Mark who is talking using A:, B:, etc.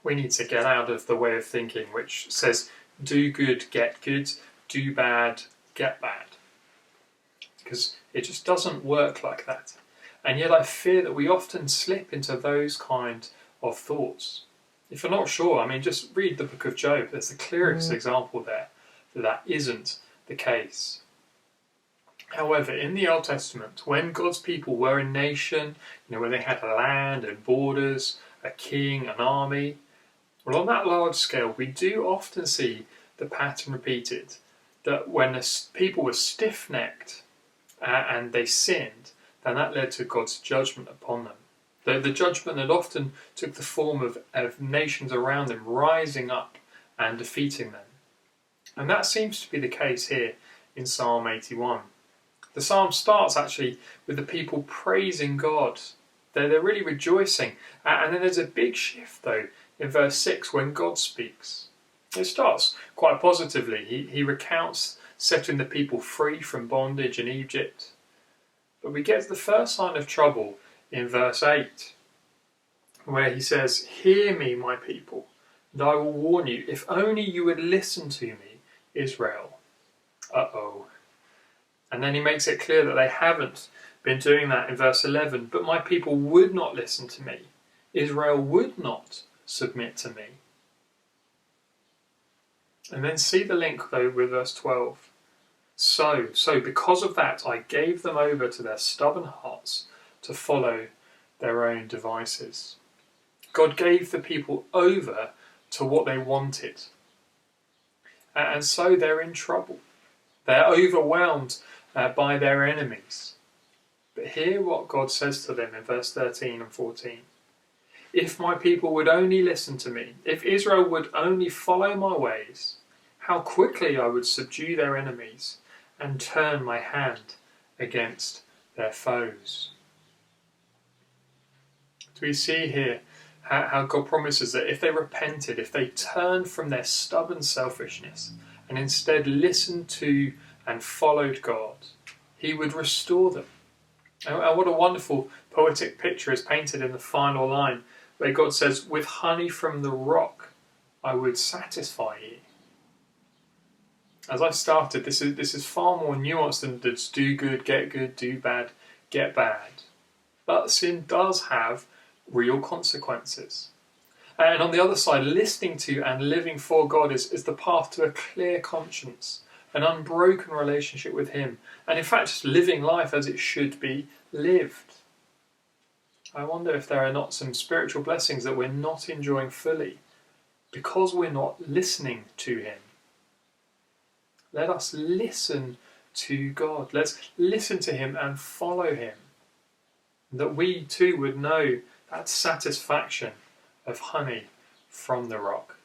A: We need to get out of the way of thinking which says, do good, get good, do bad, get bad. Because it just doesn't work like that. And yet I fear that we often slip into those kind of thoughts. If you're not sure, just read the book of Job. There's the clearest example there that isn't the case. However, in the Old Testament, when God's people were a nation, when they had a land and borders, a king, an army, well, on that large scale, we do often see the pattern repeated, that when the people were stiff-necked and they sinned, then that led to God's judgment upon them. The judgment that often took the form of nations around them rising up and defeating them. And that seems to be the case here in Psalm 81. The psalm starts actually with the people praising God. They're really rejoicing. And then there's a big shift though in verse 6 when God speaks. It starts quite positively. He recounts setting the people free from bondage in Egypt. But we get to the first sign of trouble in verse 8, where he says, "Hear me, my people, and I will warn you. If only you would listen to me, Israel." Uh-oh. And then he makes it clear that they haven't been doing that in verse 11. "But my people would not listen to me. Israel would not submit to me." And then see the link though with verse 12. So because of that, I gave them over to their stubborn hearts to follow their own devices. God gave the people over to what they wanted. And so they're in trouble. They're overwhelmed by their enemies. But hear what God says to them in verse 13 and 14. "If my people would only listen to me, if Israel would only follow my ways, how quickly I would subdue their enemies and turn my hand against their foes." So we see here how God promises that if they repented, if they turned from their stubborn selfishness and instead listened to and followed God, He would restore them. And what a wonderful poetic picture is painted in the final line, where God says, "With honey from the rock I would satisfy you." As I started, this is far more nuanced than just do good, do bad, get bad. But sin does have real consequences. And on the other side, listening to and living for God is the path to a clear conscience, an unbroken relationship with Him, and in fact just living life as it should be lived. I wonder if there are not some spiritual blessings that we're not enjoying fully because we're not listening to Him. Let us listen to God. Let's listen to Him and follow Him. That we too would know that satisfaction of honey from the rock.